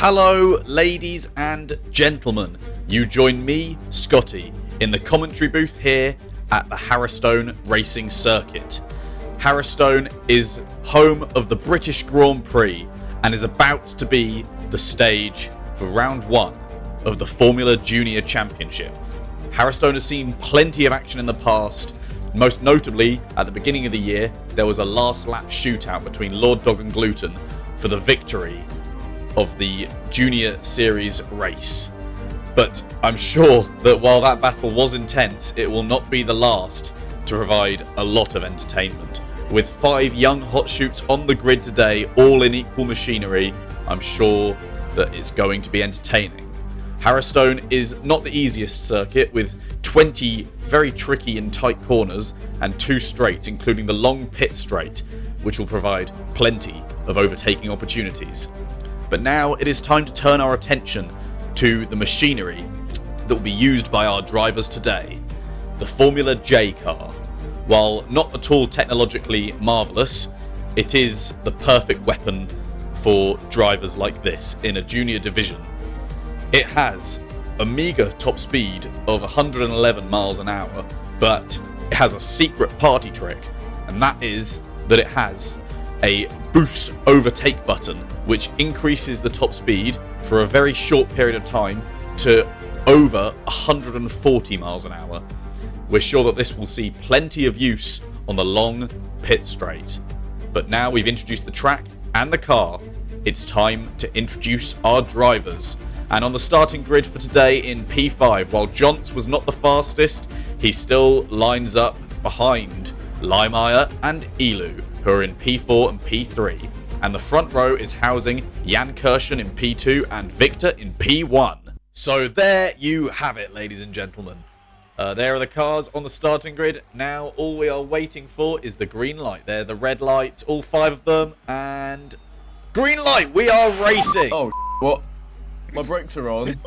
Hello, ladies and gentlemen. You join me, Scotty, in the commentary booth here at the Harristone Racing Circuit. Harristone is home of the British Grand Prix and is about to be the stage for round one of the Formula Junior Championship. Harristone has seen plenty of action in the past. Most notably, at the beginning of the year, there was a last lap shootout between Lord Dog and Gluten for the victory of the Junior Series race. But I'm sure that while that battle was intense, it will not be the last to provide a lot of entertainment. With 5 young hot shoots on the grid today, all in equal machinery, I'm sure that it's going to be entertaining. Harristone is not the easiest circuit, with 20 very tricky and tight corners and 2 straights, including the long pit straight, which will provide plenty of overtaking opportunities. But now it is time to turn our attention to the machinery that will be used by our drivers today. The Formula J car. While not at all technologically marvellous, it is the perfect weapon for drivers like this in a junior division. It has a meagre top speed of 111 miles an hour, but it has a secret party trick, and that is that it has a boost overtake button, which increases the top speed for a very short period of time to over 140 miles an hour. We're sure that this will see plenty of use on the long pit straight. But now we've introduced the track and the car, it's time to introduce our drivers. And on the starting grid for today in P5, while Johns was not the fastest, he still lines up behind Leimeyer and Elu, who are in P4 and P3. And the front row is housing Jan Kirschen in P2 and Victor in P1. So there you have it, ladies and gentlemen. There are the cars on the starting grid. Now all we are waiting for is the green light. There are the red lights, all 5 of them, and green light, we are racing! Oh, what? My brakes are on.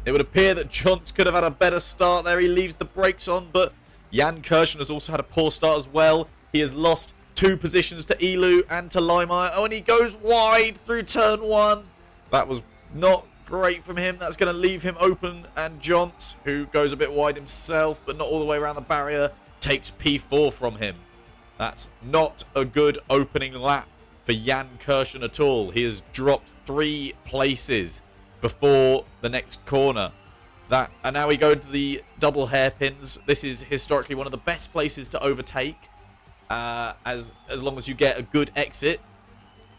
It would appear that Johns could have had a better start there. He leaves the brakes on, but Jan Kirschen has also had a poor start as well. He has lost 2 positions to Elu and to Leimeyer. Oh, and he goes wide through turn 1. That was not great from him. That's going to leave him open. And Johns, who goes a bit wide himself, but not all the way around the barrier, takes P4 from him. That's not a good opening lap for Jan Kirschen at all. He has dropped 3 places before the next corner. And now we go into the double hairpins. This is historically one of the best places to overtake. As long as you get a good exit.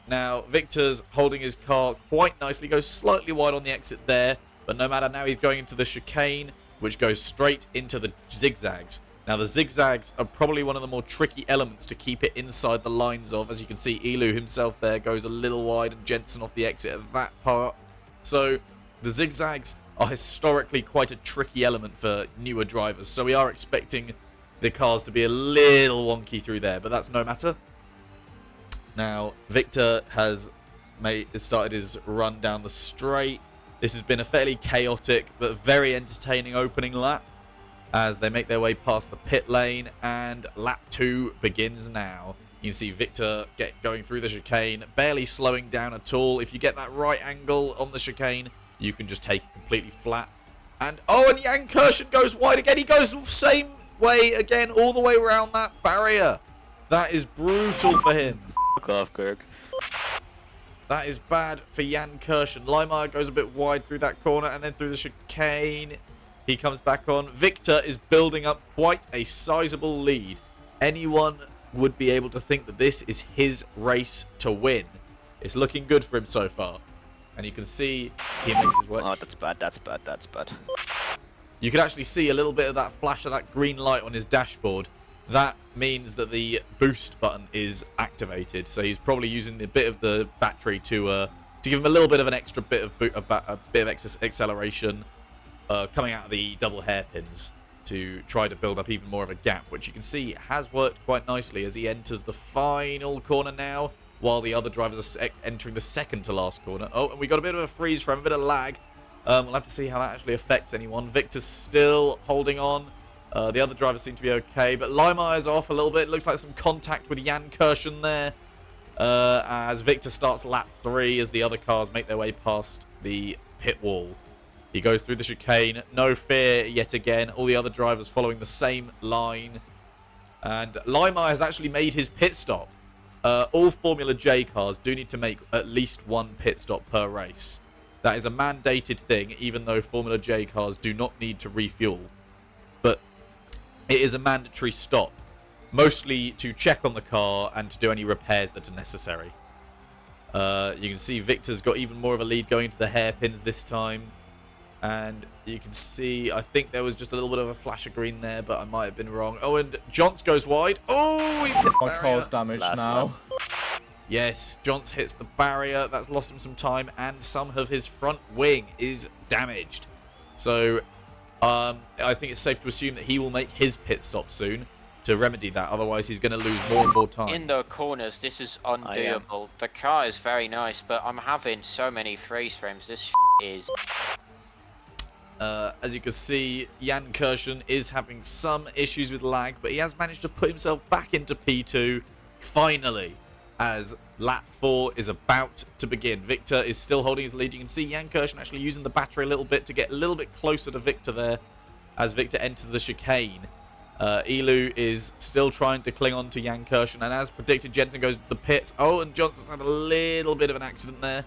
Now Victor's holding his car quite nicely, goes slightly wide on the exit there, but no matter, now he's going into the chicane, which goes straight into the zigzags. Now the zigzags are probably one of the more tricky elements to keep it inside the lines of. As you can see, Elu himself there goes a little wide and Jensen off the exit of that part. So the zigzags are historically quite a tricky element for newer drivers, so we are expecting the cars to be a little wonky through there, but that's no matter. Now, Victor has started his run down the straight. This has been a fairly chaotic but very entertaining opening lap as they make their way past the pit lane, and lap 2 begins now. You can see Victor going through the chicane, barely slowing down at all. If you get that right angle on the chicane, you can just take it completely flat. And Jan Kirschen goes wide again. He goes the same way again, all the way around that barrier. That is brutal for him. Fuck off, Kirk. That is bad for Jan Kirschen. Leimeyer goes a bit wide through that corner and then through the chicane. He comes back on. Victor is building up quite a sizable lead. Anyone would be able to think that this is his race to win. It's looking good for him so far. And you can see he makes his way. Oh, that's bad, that's bad, that's bad. You can actually see a little bit of that flash of that green light on his dashboard. That means that the boost button is activated. So he's probably using a bit of the battery to give him a little bit of an extra bit of acceleration coming out of the double hairpins to try to build up even more of a gap, which you can see has worked quite nicely as he enters the final corner now, while the other drivers are entering the second to last corner. Oh, and we got a bit of a freeze frame, a bit of lag. We'll have to see how that actually affects anyone. Victor's still holding on. The other drivers seem to be okay, but Leimeyer's off a little bit. Looks like some contact with Jan Kirschen there. as Victor starts lap 3 as the other cars make their way past the pit wall. He goes through the chicane, no fear yet again. All the other drivers following the same line. And Limar has actually made his pit stop. All Formula J cars do need to make at least one pit stop per race. That is a mandated thing, even though Formula J cars do not need to refuel. But it is a mandatory stop, mostly to check on the car and to do any repairs that are necessary. You can see Victor's got even more of a lead going into the hairpins this time. And you can see, I think there was just a little bit of a flash of green there, but I might have been wrong. Oh, and Johns goes wide. Oh, he's hit the My car's damaged now. Yes, Johns hits the barrier. That's lost him some time, and some of his front wing is damaged. So, I think it's safe to assume that he will make his pit stop soon to remedy that. Otherwise, he's going to lose more and more time. In the corners, this is undoable. The car is very nice, but I'm having so many freeze frames. This is... As you can see, Jan Kirschen is having some issues with lag, but he has managed to put himself back into P2 finally, as lap 4 is about to begin. Victor is still holding his lead. You can see Jan Kirschen actually using the battery a little bit to get a little bit closer to Victor there as Victor enters the chicane. Elu is still trying to cling on to Jan Kirschen, and as predicted, Jensen goes to the pits. Oh, and Johnson's had a little bit of an accident there.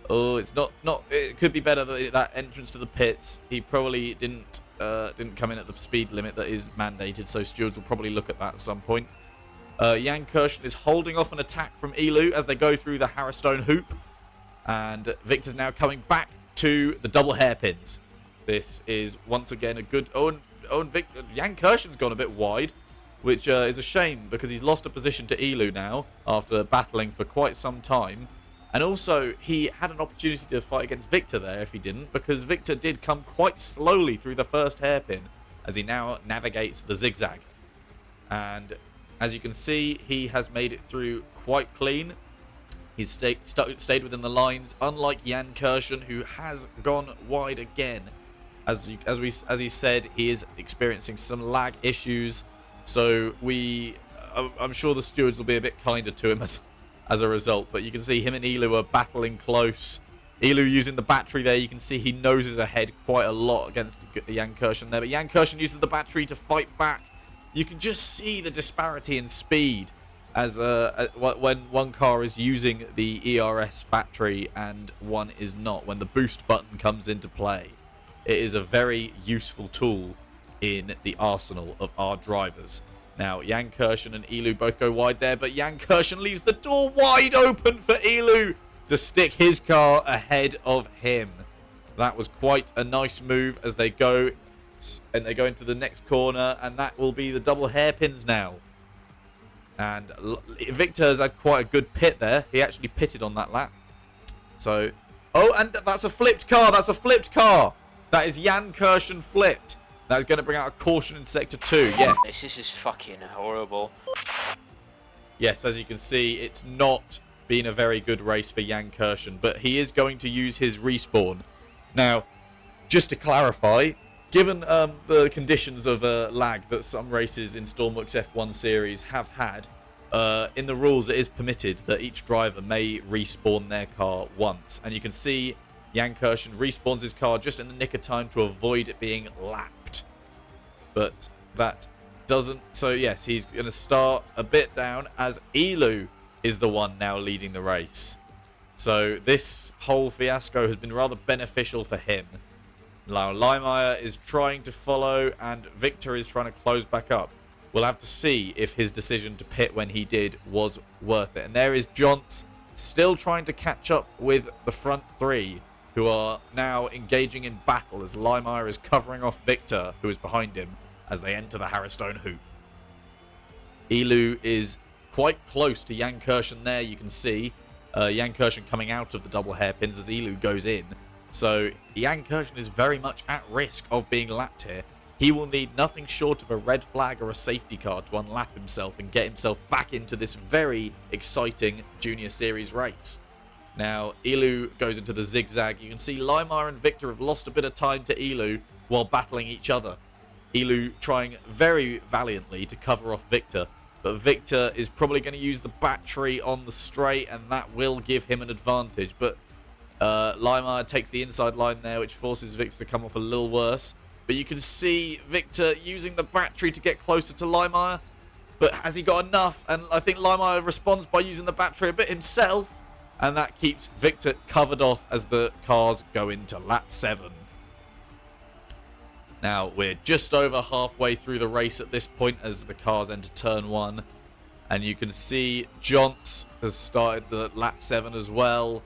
Oh, it's not. It could be better that entrance to the pits. He probably didn't come in at the speed limit that is mandated, so stewards will probably look at that at some point. Jan Kirschen is holding off an attack from Elu as they go through the Harristone hoop, and Victor's now coming back to the double hairpins. This is once again a good. Oh, and Victor, Jan Kirschen's gone a bit wide, which is a shame because he's lost a position to Elu now after battling for quite some time. And also, he had an opportunity to fight against Victor there if he didn't, because Victor did come quite slowly through the first hairpin as he now navigates the zigzag. And as you can see, he has made it through quite clean. He's stayed within the lines, unlike Jan Kirschen, who has gone wide again. As he said, he is experiencing some lag issues, so I'm sure the stewards will be a bit kinder to him as a result. But you can see him and Elu are battling close. Elu using the battery there. You can see he noses ahead quite a lot against Jan Kirschen there. But Jan Kirschen uses the battery to fight back. You can just see the disparity in speed as when one car is using the ERS battery and one is not. When the boost button comes into play, it is a very useful tool in the arsenal of our drivers. Now, Jan Kirschen and Elu both go wide there, but Jan Kirschen leaves the door wide open for Elu to stick his car ahead of him. That was quite a nice move as they go into the next corner, and that will be the double hairpins now. And Victor's had quite a good pit there. He actually pitted on that lap. So, oh, and that's a flipped car. That's a flipped car. That is Jan Kirschen flipped. That is going to bring out a caution in Sector 2, yes. This is fucking horrible. Yes, as you can see, it's not been a very good race for Jan Kirschen, but he is going to use his respawn. Now, just to clarify, given the conditions of lag that some races in Stormworks F1 series have had, in the rules it is permitted that each driver may respawn their car once. And you can see Jan Kirschen respawns his car just in the nick of time to avoid it being lapped. But that doesn't... So yes, he's going to start a bit down as Elu is the one now leading the race. So this whole fiasco has been rather beneficial for him. Now Limar is trying to follow and Victor is trying to close back up. We'll have to see if his decision to pit when he did was worth it. And there is Johns still trying to catch up with the front three, who are now engaging in battle as Limar is covering off Victor, who is behind him, as they enter the Harristone hoop. Elu is quite close to Jan Kirschen there, you can see. Jan Kirschen coming out of the double hairpins as Elu goes in. So Jan Kirschen is very much at risk of being lapped here. He will need nothing short of a red flag or a safety car to unlap himself and get himself back into this very exciting Junior Series race. Now, Elu goes into the zigzag. You can see Limar and Victor have lost a bit of time to Elu while battling each other. Elu trying very valiantly to cover off Victor, but Victor is probably going to use the battery on the straight, and that will give him an advantage. But Limar takes the inside line there, which forces Victor to come off a little worse. But you can see Victor using the battery to get closer to Limar. But has he got enough? And I think Limar responds by using the battery a bit himself. And that keeps Victor covered off as the cars go into lap 7. Now, we're just over halfway through the race at this point as the cars enter turn 1. And you can see Johns has started the lap 7 as well.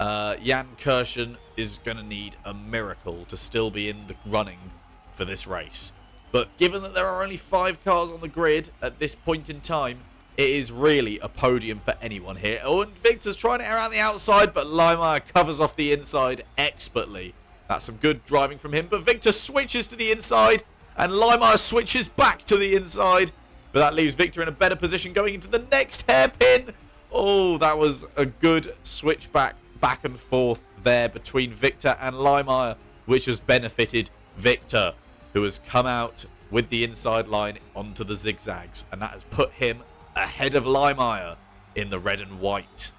Jan Kirschen is going to need a miracle to still be in the running for this race. But given that there are only 5 cars on the grid at this point in time, it is really a podium for anyone here. Oh, and Victor's trying it around the outside, but Limar covers off the inside expertly. That's some good driving from him, but Victor switches to the inside, and Limar switches back to the inside. But that leaves Victor in a better position going into the next hairpin. Oh, that was a good switch back and forth there between Victor and Limar, which has benefited Victor, who has come out with the inside line onto the zigzags, and that has put him ahead of Limar in the red and white.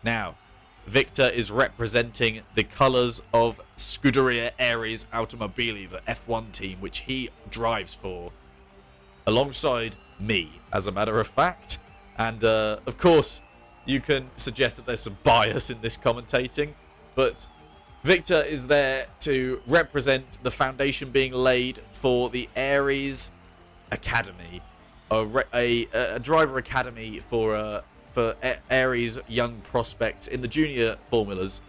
Now, Victor is representing the colours of Scuderia Ares Automobili, the F1 team, which he drives for, alongside me, as a matter of fact. And, of course, you can suggest that there's some bias in this commentating, but Victor is there to represent the foundation being laid for the Ares Academy, a driver academy for Ares young prospects in the junior formulas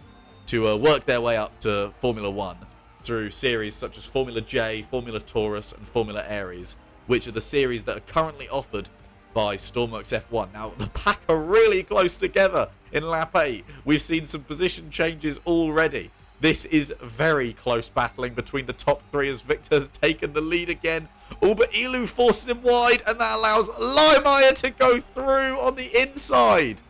to work their way up to Formula 1 through series such as Formula J, Formula Taurus and Formula Ares, which are the series that are currently offered by Stormworks F1. Now, the pack are really close together in lap 8. We've seen some position changes already. This is very close battling between the top 3 as Victor has taken the lead again. Oh, but Ilu forces him wide, and that allows Limar to go through on the inside.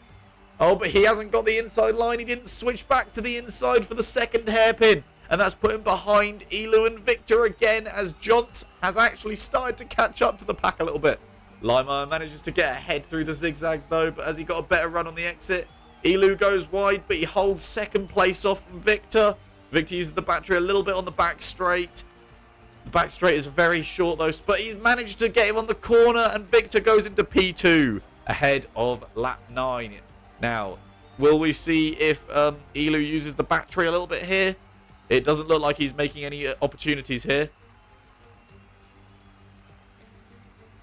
Oh, but he hasn't got the inside line. He didn't switch back to the inside for the second hairpin. And that's put him behind Ilu and Victor again as Johns has actually started to catch up to the pack a little bit. Limar manages to get ahead through the zigzags though, but has he got a better run on the exit? Ilu goes wide, but he holds second place off from Victor. Victor uses the battery a little bit on the back straight. The back straight is very short though, but he's managed to get him on the corner, and Victor goes into P2 ahead of lap 9. Now, will we see if Ilu uses the battery a little bit here? It doesn't look like he's making any opportunities here.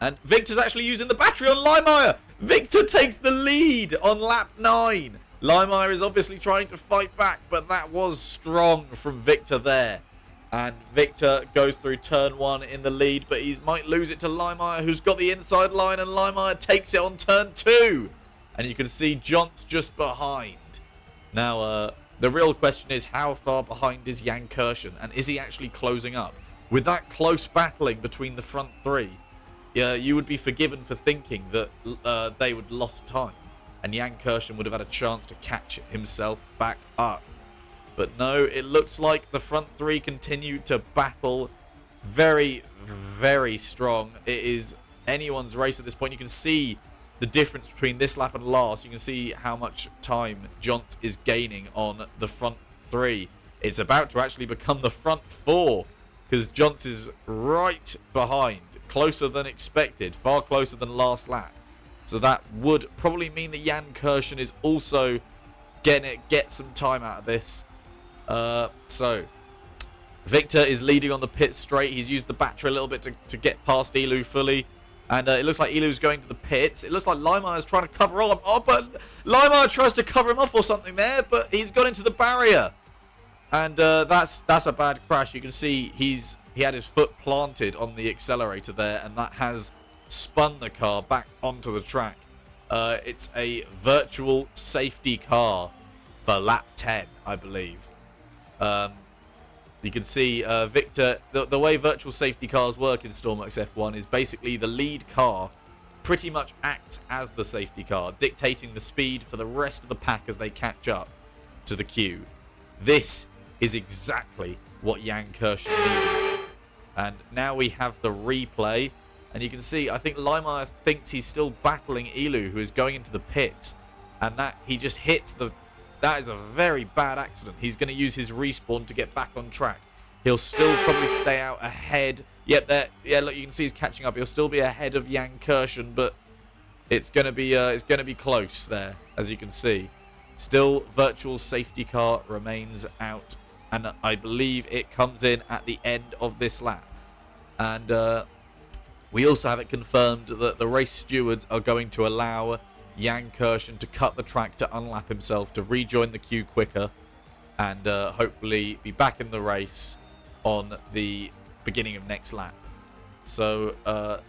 And Victor's actually using the battery on Limar. Victor takes the lead on lap 9. Limar is obviously trying to fight back, but that was strong from Victor there. And Victor goes through turn 1 in the lead, but he might lose it to Limar, who's got the inside line, and Limar takes it on turn 2. And you can see Johns just behind. Now, the real question is, how far behind is Jan Kirschen, and is he actually closing up? With that close battling between the front 3, you would be forgiven for thinking that they would lost time and Jan Kirschen would have had a chance to catch himself back up. But no, it looks like the front 3 continue to battle very, very strong. It is anyone's race at this point. You can see the difference between this lap and last. You can see how much time Johns is gaining on the front 3. It's about to actually become the front 4 because Johns is right behind. Closer than expected, far closer than last lap. So that would probably mean that Jan Kirschen is also get some time out of this. So Victor is leading on the pit straight. He's used the battery a little bit to get past Ilu fully. And it looks like Ilu's going to the pits. It looks like Limar is trying to cover off. Oh, but Limar tries to cover him off or something there, but he's got into the barrier. And that's a bad crash. You can see he had his foot planted on the accelerator there, and that has spun the car back onto the track. It's a virtual safety car for lap 10, I believe. You can see Victor, the way virtual safety cars work in Stormworks F1 is basically the lead car pretty much acts as the safety car, dictating the speed for the rest of the pack as they catch up to the queue. This is exactly what Jan Kirschen needed. And now we have the replay. And you can see, I think Limar thinks he's still battling Elu, who is going into the pits. And that he just hits the... That is a very bad accident. He's going to use his respawn to get back on track. He'll still probably stay out ahead. Yep, there. Yeah, look, you can see he's catching up. He'll still be ahead of Jan Kirschen, but it's going to be close there, as you can see. Still, virtual safety car remains out, and I believe it comes in at the end of this lap. And we also have it confirmed that the race stewards are going to allow Jan Kirschen to cut the track to unlap himself, to rejoin the queue quicker, and hopefully be back in the race on the beginning of next lap. So,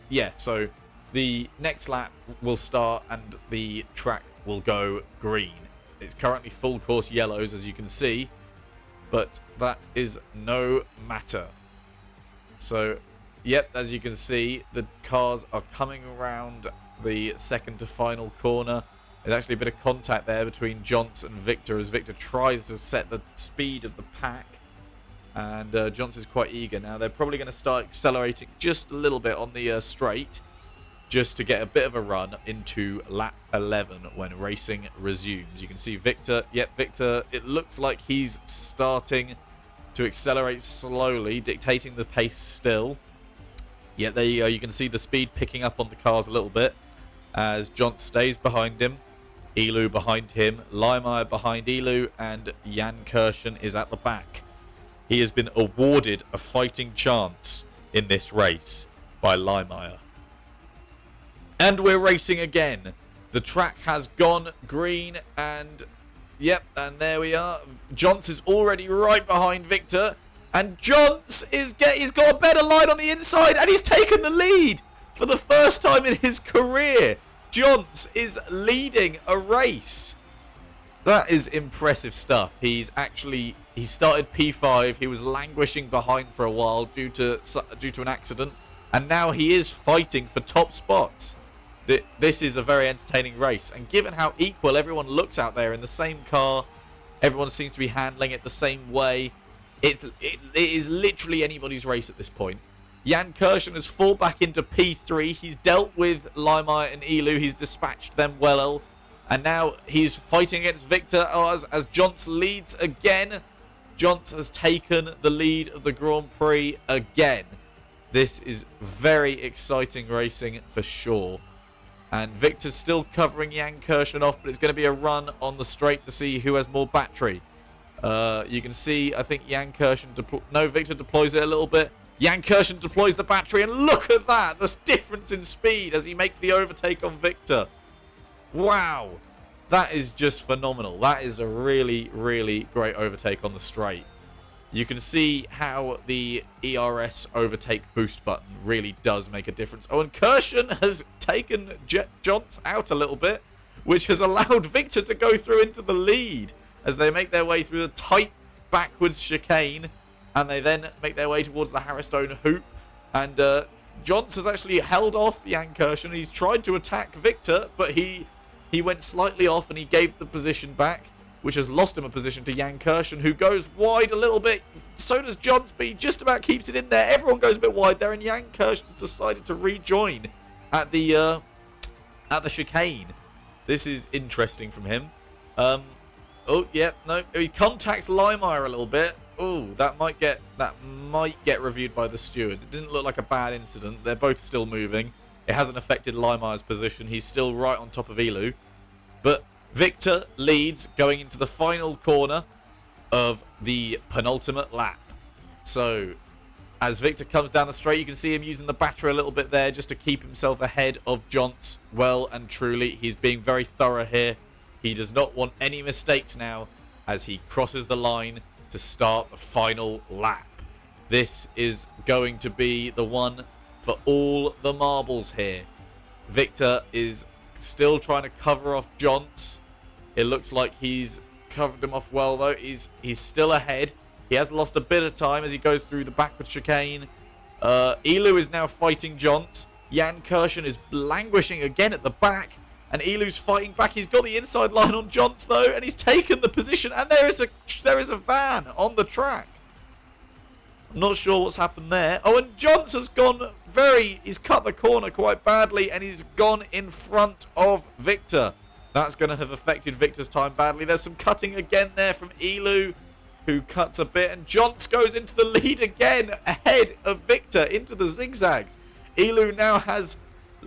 yeah, so the next lap will start and the track will go green. It's currently full course yellows, as you can see, but that is no matter. So, yep, as you can see, the cars are coming around the second to final corner. There's actually a bit of contact there between Johns and Victor, as Victor tries to set the speed of the pack. And Johns is quite eager now. They're probably going to start accelerating just a little bit on the straight, just to get a bit of a run into lap 11 when racing resumes. You can see Victor. Yep, Victor, it looks like he's starting to accelerate slowly, dictating the pace still. Yeah, there you go. You can see the speed picking up on the cars a little bit as Johns stays behind him. Elu behind him. Limar behind Elu. And Jan Kirschen is at the back. He has been awarded a fighting chance in this race by Limar. And we're racing again. The track has gone green and... Yep, and there we are. Johns is already right behind Victor. And Johns he's got a better line on the inside, and he's taken the lead for the first time in his career. Johns is leading a race. That is impressive stuff. He started P5. He was languishing behind for a while due to an accident, and now he is fighting for top spots. This is a very entertaining race, and given how equal everyone looks out there in the same car, everyone seems to be handling it the same way. It is literally anybody's race at this point. Jan Kirschen has fallen back into P3. He's dealt with Limar and Elu. He's dispatched them well. And now he's fighting against Victor as Johns leads again. Johns has taken the lead of the Grand Prix again. This is very exciting racing for sure. And Victor's still covering Jan Kirschen off, but it's going to be a run on the straight to see who has more battery. You can see, I think Jan Kirschen... Victor deploys it a little bit. Jan Kirschen deploys the battery, and look at that! The difference in speed as he makes the overtake on Victor. Wow! That is just phenomenal. That is a really, really great overtake on the straight. You can see how the ERS overtake boost button really does make a difference. Oh, and Kirschen has taken Johns out a little bit, which has allowed Victor to go through into the lead as they make their way through the tight backwards chicane, and they then make their way towards the Harristone hoop. And Johns has actually held off Jan Kirschen. He's tried to attack Victor, but he went slightly off and he gave the position back, which has lost him a position to Jan Kirschen, who goes wide a little bit. So does Johns, but he just about keeps it in there. Everyone goes a bit wide there, and Jan Kirschen decided to rejoin at the chicane. This is interesting from him. Oh, yeah, no, he contacts Limar a little bit. Oh, that might get reviewed by the stewards. It didn't look like a bad incident. They're both still moving. It hasn't affected Limar's position. He's still right on top of Elu. But Victor leads going into the final corner of the penultimate lap. So, as Victor comes down the straight, you can see him using the battery a little bit there just to keep himself ahead of Johns. Well and truly, he's being very thorough here. He does not want any mistakes now as he crosses the line to start the final lap. This is going to be the one for all the marbles here. Victor is still trying to cover off Johns. It looks like he's covered him off well, though. He's still ahead. He has lost a bit of time as he goes through the backward chicane. Elu is now fighting Johns. Jan Kirschen is languishing again at the back. And Elu's fighting back. He's got the inside line on Johns, though, and he's taken the position. And there is a van on the track. Not sure what's happened there. Oh, and Johns has gone he's cut the corner quite badly and he's gone in front of Victor. That's going to have affected Victor's time badly. There's some cutting again there from Elu, who cuts a bit, and Johns goes into the lead again, ahead of Victor into the zigzags. Elu now has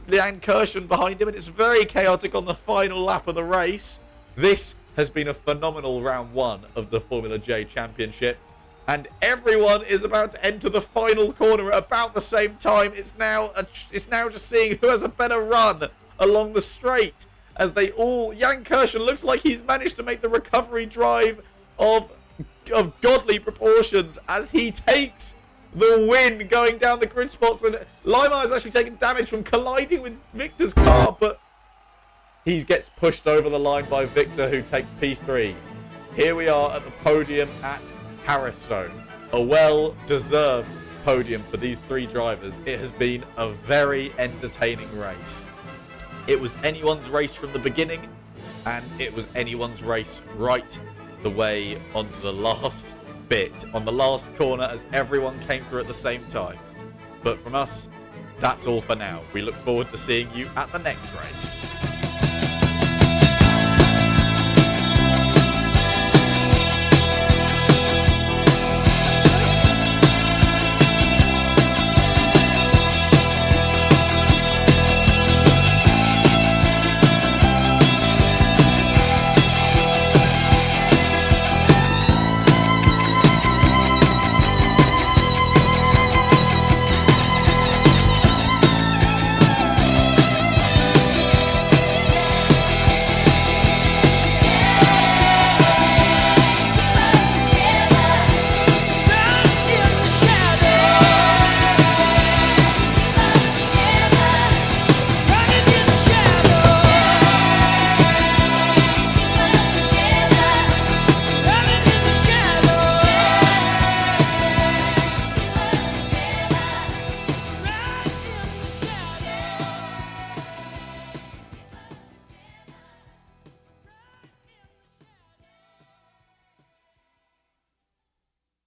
Jan Kirschen behind him, and it's very chaotic on the final lap of the race. This has been a phenomenal round 1 of the Formula J Championship, and everyone is about to enter the final corner at about the same time. It's now just seeing who has a better run along the straight, as Jan Kirschen looks like he's managed to make the recovery drive of godly proportions as he takes the win going down the grid spots, and Lima has actually taken damage from colliding with Victor's car, but he gets pushed over the line by Victor, who takes P3. Here we are at the podium at Harristone. A well-deserved podium for these 3 drivers. It has been a very entertaining race. It was anyone's race from the beginning, and it was anyone's race right the way onto the last bit, on the last corner, as everyone came through at the same time. But from us, that's all for now. We look forward to seeing you at the next race.